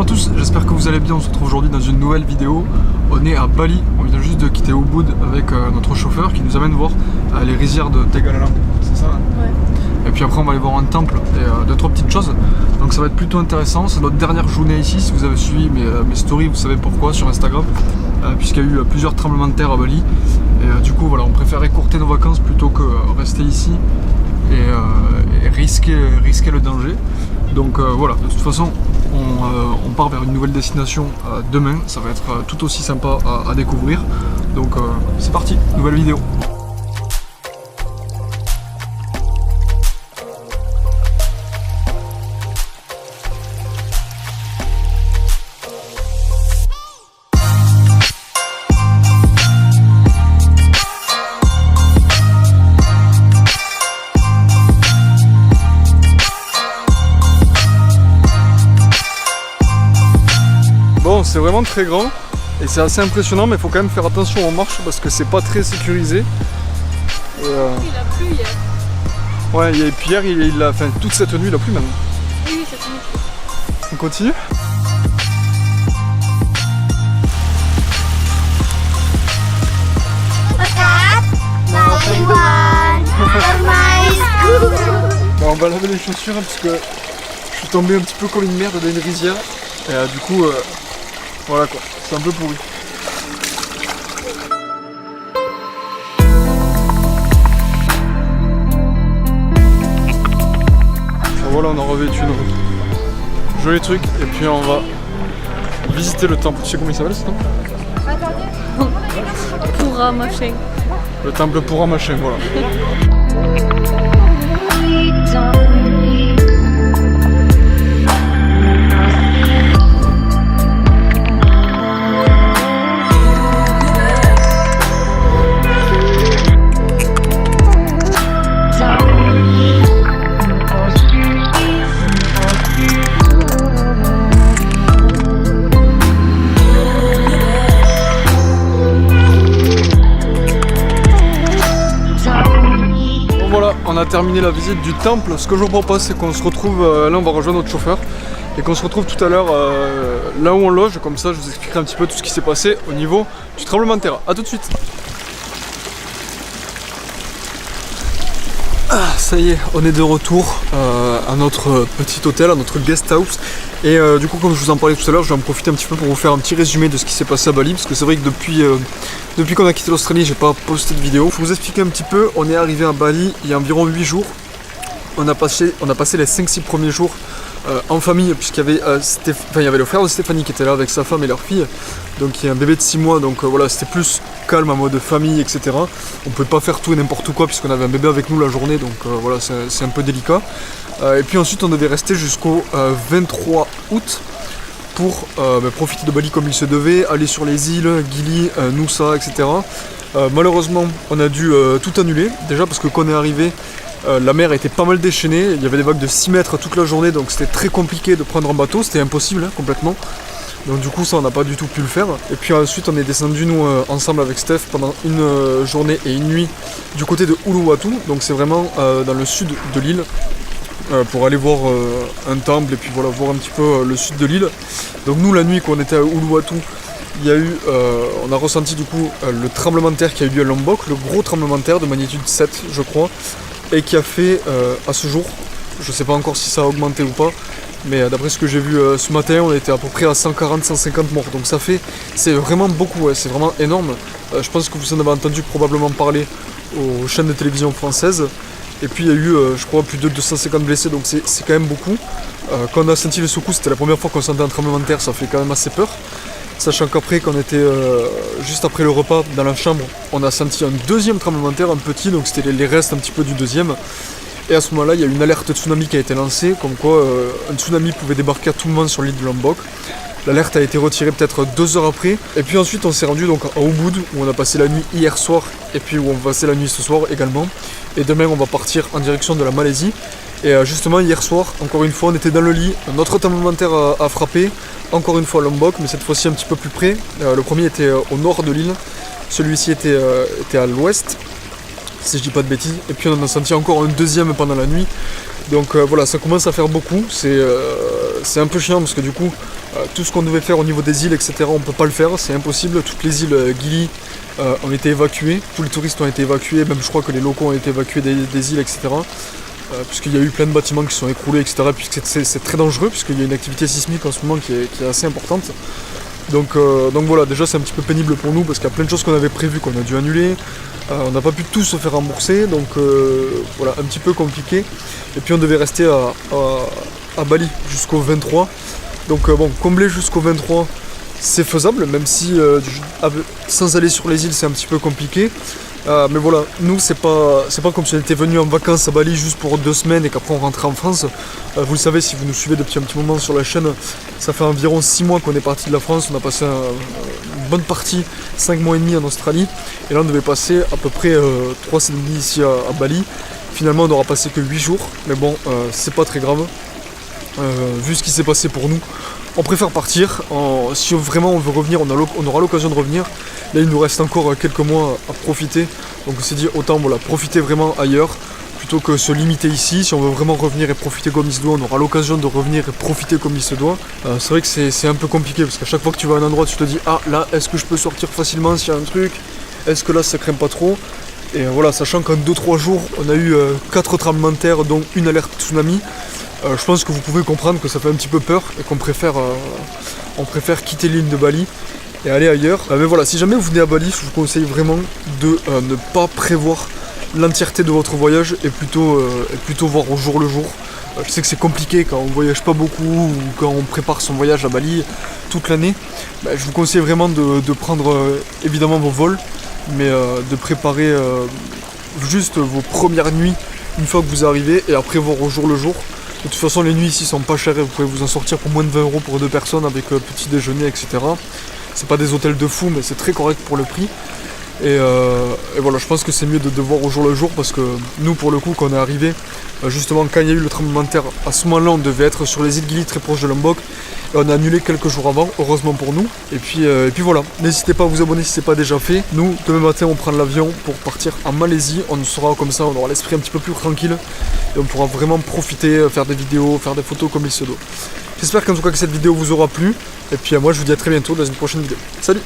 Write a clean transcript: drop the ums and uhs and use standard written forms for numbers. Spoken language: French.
Bonjour à tous, j'espère que vous allez bien. On se retrouve aujourd'hui dans une nouvelle vidéo. On est à Bali, on vient juste de quitter Ubud avec notre chauffeur qui nous amène voir les rizières de Tegalalang, c'est ça? Ouais. Et puis après on va aller voir un temple et 2-3 petites choses. Donc ça va être plutôt intéressant, c'est notre dernière journée ici. Si vous avez suivi mes stories, vous savez pourquoi sur Instagram, puisqu'il y a eu plusieurs tremblements de terre à Bali. Et du coup voilà, on préfère écourter nos vacances plutôt que rester ici et risquer le danger. Donc voilà, de toute façon on part vers une nouvelle destination demain, ça va être tout aussi sympa à découvrir. Donc c'est parti, nouvelle vidéo. Bon, c'est vraiment très grand et c'est assez impressionnant, mais il faut quand même faire attention aux marches parce que c'est pas très sécurisé. Et, Il a plu hier. ouais, et puis hier, enfin, toute cette nuit il a plu même. Oui, cette nuit. On continue. Bon, on va laver les chaussures hein, parce que je suis tombé un petit peu comme une merde dans une rizière et du coup voilà quoi, c'est un peu pourri. Voilà, on a revêtu nos jolis trucs et puis on va visiter le temple. Tu sais comment il s'appelle ce temple? Pura machin. Le temple Pura machin, voilà. On a terminé la visite du temple. Ce que je vous propose, c'est qu'on se retrouve, là on va rejoindre notre chauffeur et qu'on se retrouve tout à l'heure là où on loge, comme ça je vous expliquerai un petit peu tout ce qui s'est passé au niveau du tremblement de terre. A tout de suite. Ah, ça y est, on est de retour à notre petit hôtel, à notre guest house. Et du coup, comme je vous en parlais tout à l'heure, je vais en profiter un petit peu pour vous faire un petit résumé de ce qui s'est passé à Bali. Parce que c'est vrai que depuis qu'on a quitté l'Australie, j'ai pas posté de vidéo. Pour vous expliquer un petit peu, on est arrivé à Bali il y a environ 8 jours. On a passé les 5-6 premiers jours en famille, puisqu'il y avait le frère de Stéphanie qui était là avec sa femme et leur fille. Donc il y a un bébé de 6 mois, donc voilà, c'était plus calme en mode famille, etc. On pouvait pas faire tout et n'importe quoi puisqu'on avait un bébé avec nous la journée, donc voilà, c'est un peu délicat. Et puis ensuite on devait rester jusqu'au 23 août pour profiter de Bali comme il se devait, aller sur les îles, Gili, Nusa, etc. Malheureusement on a dû tout annuler, déjà parce que quand on est arrivé, la mer était pas mal déchaînée, il y avait des vagues de 6 mètres toute la journée, donc c'était très compliqué de prendre un bateau, c'était impossible hein, complètement. Donc du coup ça on n'a pas du tout pu le faire. Et puis ensuite on est descendu nous ensemble avec Steph pendant une journée et une nuit du côté de Uluwatu, donc c'est vraiment dans le sud de l'île, pour aller voir un temple et puis voilà, voir un petit peu le sud de l'île. Donc nous la nuit quand on était à Uluwatu, il y a eu, on a ressenti du coup le tremblement de terre qui a eu lieu à Lombok, le gros tremblement de terre de magnitude 7 je crois, et qui a fait à ce jour, je sais pas encore si ça a augmenté ou pas, mais d'après ce que j'ai vu ce matin, on était à peu près à 140-150 morts, donc ça fait, c'est vraiment beaucoup, ouais, c'est vraiment énorme. Je pense que vous en avez entendu probablement parler aux chaînes de télévision françaises. Et puis il y a eu, je crois, plus de 250 blessés, donc c'est quand même beaucoup. Quand on a senti les secousses, c'était la première fois qu'on sentait un tremblement de terre, ça fait quand même assez peur. Sachant qu'après, quand on était juste après le repas dans la chambre, on a senti un deuxième tremblement de terre, un petit, donc c'était les restes un petit peu du deuxième. Et à ce moment-là, il y a eu une alerte tsunami qui a été lancée, comme quoi un tsunami pouvait débarquer à tout moment sur l'île de Lombok. L'alerte a été retirée peut-être 2 heures après. Et puis ensuite, on s'est rendu donc à Ubud, où on a passé la nuit hier soir, et puis où on va passer la nuit ce soir également. Et demain, on va partir en direction de la Malaisie. Et justement, hier soir, encore une fois, on était dans le lit. Notre tremblement de terre a frappé, encore une fois à Lombok, mais cette fois-ci un petit peu plus près. Le premier était au nord de l'île, celui-ci était à l'ouest, si je dis pas de bêtises. Et puis on en a senti encore un deuxième pendant la nuit. Donc voilà, ça commence à faire beaucoup. C'est un peu chiant parce que du coup, Tout ce qu'on devait faire au niveau des îles, etc., on ne peut pas le faire, c'est impossible. Toutes les îles Gili ont été évacuées, tous les touristes ont été évacués, même je crois que les locaux ont été évacués des îles, etc. Puisqu'il y a eu plein de bâtiments qui sont écroulés, etc. Puisque c'est très dangereux, puisqu'il y a une activité sismique en ce moment qui est assez importante. Donc voilà, déjà c'est un petit peu pénible pour nous, parce qu'il y a plein de choses qu'on avait prévues qu'on a dû annuler. On n'a pas pu tous se faire rembourser, donc voilà, un petit peu compliqué. Et puis on devait rester à Bali jusqu'au 23. Donc bon, combler jusqu'au 23, c'est faisable, même si sans aller sur les îles, c'est un petit peu compliqué. Mais voilà, nous, c'est pas comme si on était venu en vacances à Bali juste pour 2 semaines et qu'après on rentrait en France. Vous le savez, si vous nous suivez depuis un petit moment sur la chaîne, ça fait environ 6 mois qu'on est parti de la France. On a passé une bonne partie, 5 mois et demi en Australie. Et là, on devait passer à peu près 3 semaines et demie ici à Bali. Finalement, on n'aura passé que 8 jours. Mais bon, c'est pas très grave. Vu ce qui s'est passé pour nous, on préfère partir. Si vraiment on veut revenir, on aura l'occasion de revenir. Là il nous reste encore quelques mois à profiter, donc on s'est dit autant voilà, profiter vraiment ailleurs plutôt que se limiter ici. Si on veut vraiment revenir et profiter comme il se doit, on aura l'occasion de revenir et profiter comme il se doit. C'est vrai que c'est un peu compliqué, parce qu'à chaque fois que tu vas à un endroit, tu te dis ah là, est-ce que je peux sortir facilement s'il y a un truc, est-ce que là ça craint pas trop. Et voilà, sachant qu'en 2-3 jours on a eu 4 tremblements de terre, dont une alerte tsunami. Je pense que vous pouvez comprendre que ça fait un petit peu peur et qu'on préfère quitter l'île de Bali et aller ailleurs. Mais voilà, si jamais vous venez à Bali, je vous conseille vraiment de ne pas prévoir l'entièreté de votre voyage et plutôt voir au jour le jour. Je sais que c'est compliqué quand on voyage pas beaucoup ou quand on prépare son voyage à Bali toute l'année. Je vous conseille vraiment de prendre évidemment vos vols, mais de préparer juste vos premières nuits une fois que vous arrivez et après voir au jour le jour. De toute façon, les nuits ici sont pas chères et vous pouvez vous en sortir pour moins de 20 € pour 2 personnes avec petit déjeuner, etc. C'est pas des hôtels de fou, mais c'est très correct pour le prix. Et voilà, je pense que c'est mieux de voir au jour le jour, parce que nous, pour le coup, quand on est arrivé, justement, quand il y a eu le tremblement de terre, à ce moment-là, on devait être sur les îles Gili, très proche de Lombok. Et on a annulé quelques jours avant, heureusement pour nous. Et puis voilà, n'hésitez pas à vous abonner si ce n'est pas déjà fait. Nous, demain matin, on prend l'avion pour partir en Malaisie. On sera comme ça, on aura l'esprit un petit peu plus tranquille. Et on pourra vraiment profiter, faire des vidéos, faire des photos comme il se doit. J'espère qu'en tout cas que cette vidéo vous aura plu. Et puis moi, je vous dis à très bientôt dans une prochaine vidéo. Salut!